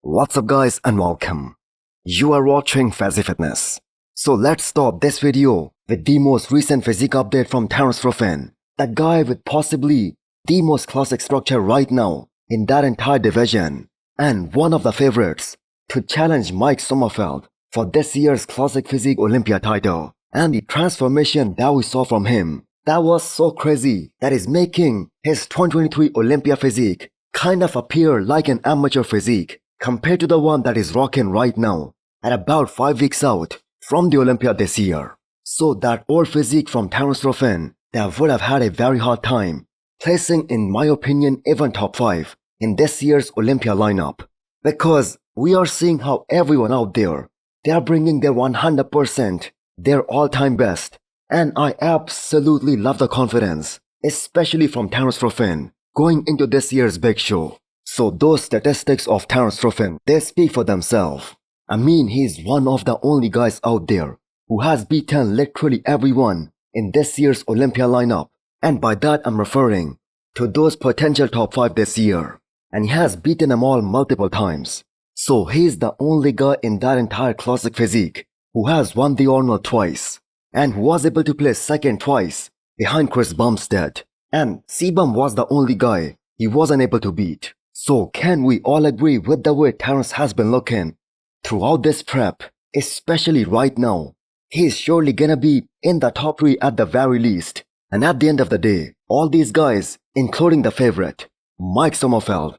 What's up guys and welcome. You are watching Fazi Fitness. So let's start this video with the most recent physique update from Terence Ruffin, the guy with possibly the most classic structure right now in that entire division, and one of the favorites to challenge Mike Sommerfeld for this year's classic physique Olympia title. And the transformation that we saw from him, that was so crazy that is making his 2023 Olympia physique kind of appear like an amateur physique compared to the one that is rocking right now at about 5 weeks out from the Olympia this year. So that old physique from Terence Ruffin that would have had a very hard time placing, in my opinion, even top 5 in this year's Olympia lineup, because we are seeing how everyone out there, they are bringing their 100%, their all-time best, and I absolutely love the confidence, especially from Terence Ruffin going into this year's big show. So those statistics of Terence Ruffin, they speak for themselves. I mean, he's one of the only guys out there who has beaten literally everyone in this year's Olympia lineup. And by that I'm referring to those potential top 5 this year. And he has beaten them all multiple times. So he's the only guy in that entire classic physique who has won the Arnold twice and who was able to place second twice behind Chris Bumstead. And C-Bum was the only guy he wasn't able to beat. So can we all agree with the way Terence has been looking throughout this prep, especially right now? He's surely gonna be in the top 3 at the very least. And at the end of the day, all these guys, including the favorite, Mike Sommerfeld,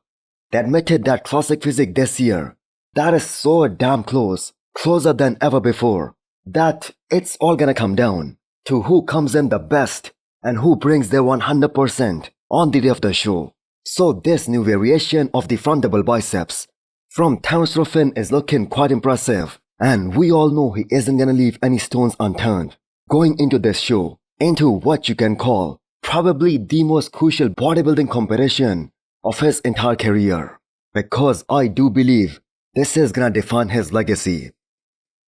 they admitted that classic physique this year, that is so damn close, closer than ever before, that it's all gonna come down to who comes in the best and who brings their 100% on the day of the show. So this new variation of the front double biceps from Terence Ruffin is looking quite impressive, and we all know he isn't gonna leave any stones unturned going into this show, into what you can call probably the most crucial bodybuilding competition of his entire career, because I do believe this is gonna define his legacy.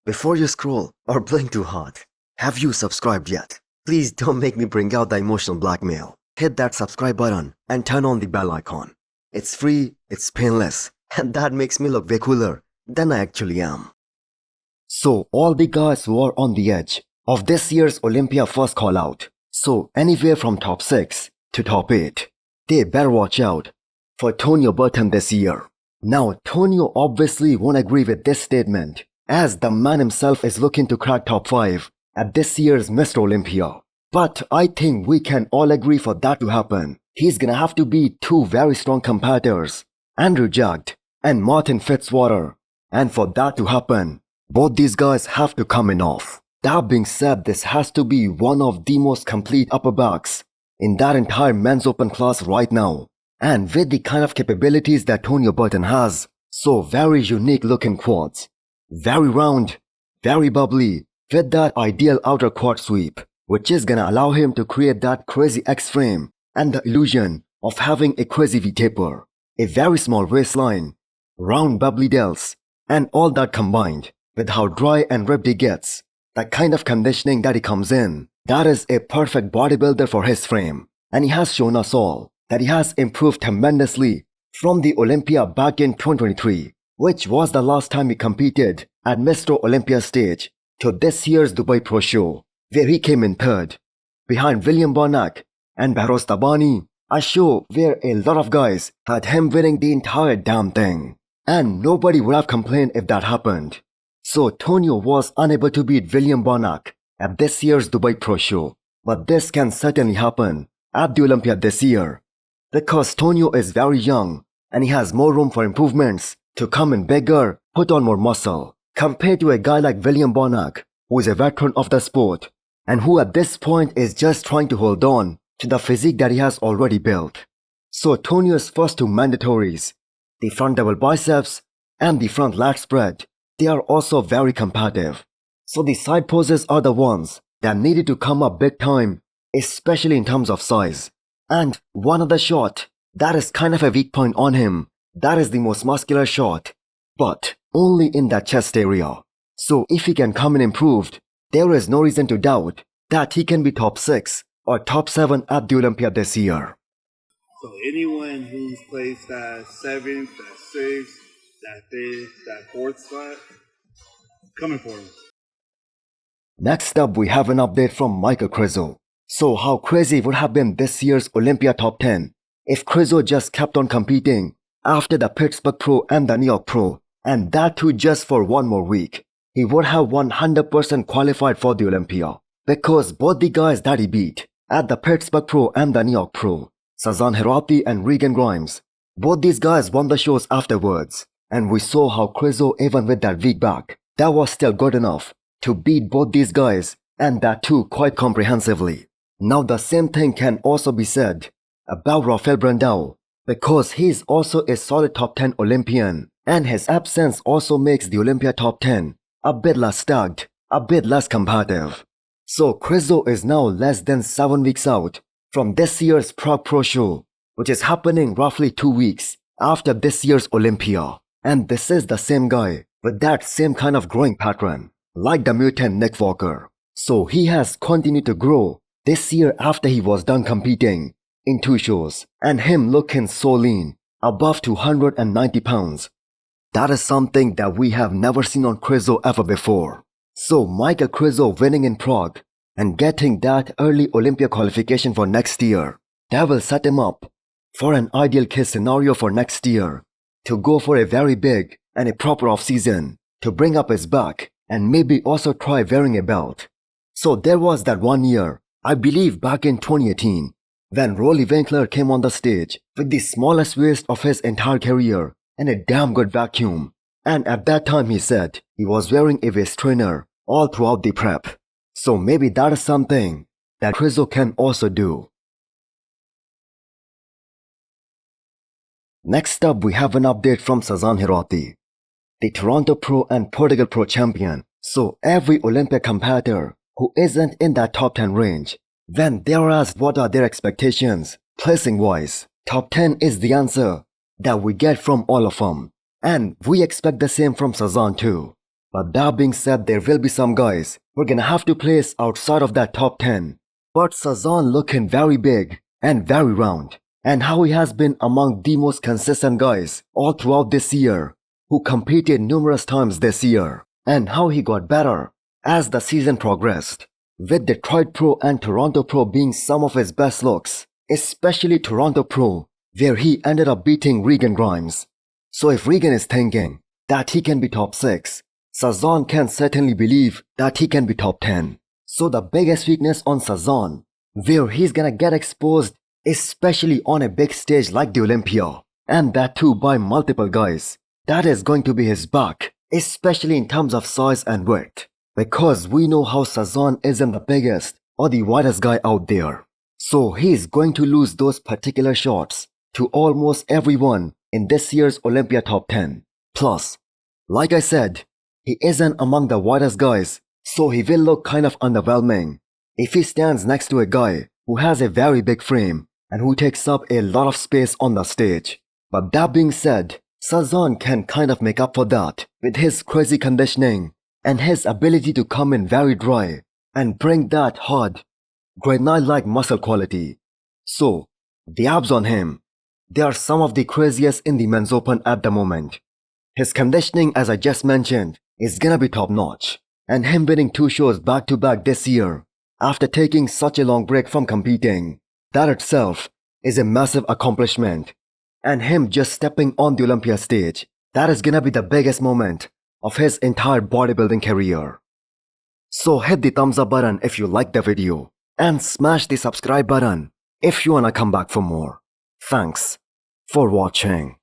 Before you scroll or blink too hard, have you subscribed yet? Please don't make me bring out the emotional blackmail. Hit that subscribe button and turn on the bell icon. It's free, it's painless, and that makes me look way cooler than I actually am. So all the guys who are on the edge of this year's Olympia first call out, so anywhere from top 6 to top 8, they better watch out for Tonio Burton this year. Now Tonio obviously won't agree with this statement, as the man himself is looking to crack top 5 at this year's Mr. Olympia. But I think we can all agree for that to happen, he's gonna have to beat 2 very strong competitors, Andrew Jacked and Martin Fitzwater. And for that to happen, both these guys have to come in off. That being said, this has to be one of the most complete upper backs in that entire men's open class right now. And with the kind of capabilities that Tonio Burton has, so very unique looking quads, very round, very bubbly, with that ideal outer quad sweep, which is gonna allow him to create that crazy X-frame and the illusion of having a crazy V-taper, a very small waistline, round bubbly delts, and all that combined with how dry and ripped he gets, the kind of conditioning that he comes in, that is a perfect bodybuilder for his frame. And he has shown us all that he has improved tremendously from the Olympia back in 2023, which was the last time he competed at Mr. Olympia stage, to this year's Dubai Pro Show, where he came in 3rd, behind William Bonac and Behrouz Tabani, a show where a lot of guys had him winning the entire damn thing. And nobody would have complained if that happened. So Tonio was unable to beat William Bonac at this year's Dubai Pro Show, but this can certainly happen at the Olympia this year, because Tonio is very young and he has more room for improvements to come in bigger, put on more muscle, compared to a guy like William Bonac, who is a veteran of the sport and who at this point is just trying to hold on to the physique that he has already built. So Tonio's first 2 mandatories, the front double biceps and the front lat spread, they are also very competitive. So the side poses are the ones that needed to come up big time, especially in terms of size. And one other shot that is kind of a weak point on him, that is the most muscular shot, but only in that chest area. So if he can come in improved, there is no reason to doubt that he can be top 6 or top 7 at the Olympia this year. So anyone who's placed at 7th, at 6th, that fourth spot, coming for him. Next up, we have an update from Michal Krizo. So how crazy would have been this year's Olympia top 10 if Krizo just kept on competing after the Pittsburgh Pro and the New York Pro, and that too just for one more week. He would have 100% qualified for the Olympia, because both the guys that he beat at the Pittsburgh Pro and the New York Pro, Sazan Harati and Regan Grimes, both these guys won the shows afterwards, and we saw how Krizo, even with that week back, that was still good enough to beat both these guys, and that too quite comprehensively. Now the same thing can also be said about Rafael Brandao, because he's also a solid top 10 Olympian, and his absence also makes the Olympia top 10 a bit less stacked, a bit less competitive. So Krizo is now less than 7 weeks out from this year's Prague Pro Show, which is happening roughly 2 weeks after this year's Olympia. And this is the same guy with that same kind of growing pattern, like the mutant Nick Walker. So he has continued to grow this year after he was done competing in 2 shows, and him looking so lean, above 290 pounds. That is something that we have never seen on Krizo ever before. So Michal Krizo winning in Prague and getting that early Olympia qualification for next year, that will set him up for an ideal case scenario for next year, to go for a very big and a proper off-season, to bring up his back and maybe also try wearing a belt. So there was that one year, I believe back in 2018, when Rolly Winkler came on the stage with the smallest waist of his entire career and a damn good vacuum. And at that time he said he was wearing a waist trainer all throughout the prep. So maybe that is something that Krizo can also do. Next up, we have an update from Sazan Harati, the Toronto Pro and Portugal Pro champion. So every Olympia competitor who isn't in that top 10 range, when they are asked what are their expectations, placing wise, top 10 is the answer that we get from all of them. And we expect the same from Sazan too. But that being said, there will be some guys we're gonna have to place outside of that top 10. But Sazan looking very big and very round, and how he has been among the most consistent guys all throughout this year, who competed numerous times this year, and how he got better as the season progressed, with Detroit Pro and Toronto Pro being some of his best looks, especially Toronto Pro, where he ended up beating Regan Grimes. So if Regan is thinking that he can be top 6, Sazan can certainly believe that he can be top 10. So the biggest weakness on Sazan, where he's gonna get exposed, especially on a big stage like the Olympia, and that too by multiple guys, that is going to be his back, especially in terms of size and width. Because we know how Sazan isn't the biggest or the widest guy out there. So he's going to lose those particular shots to almost everyone in this year's Olympia top 10. Plus, like I said, he isn't among the widest guys, so he will look kind of underwhelming if he stands next to a guy who has a very big frame and who takes up a lot of space on the stage. But that being said, Sazan can kind of make up for that with his crazy conditioning and his ability to come in very dry and bring that hard, granite-like muscle quality. So, the abs on him, they are some of the craziest in the men's open at the moment. His conditioning, as I just mentioned, is gonna be top notch, and him winning 2 shows back to back this year after taking such a long break from competing, that itself is a massive accomplishment. And him just stepping on the Olympia stage, that is gonna be the biggest moment of his entire bodybuilding career. So hit the thumbs up button if you liked the video, and smash the subscribe button if you wanna come back for more. Thanks for watching.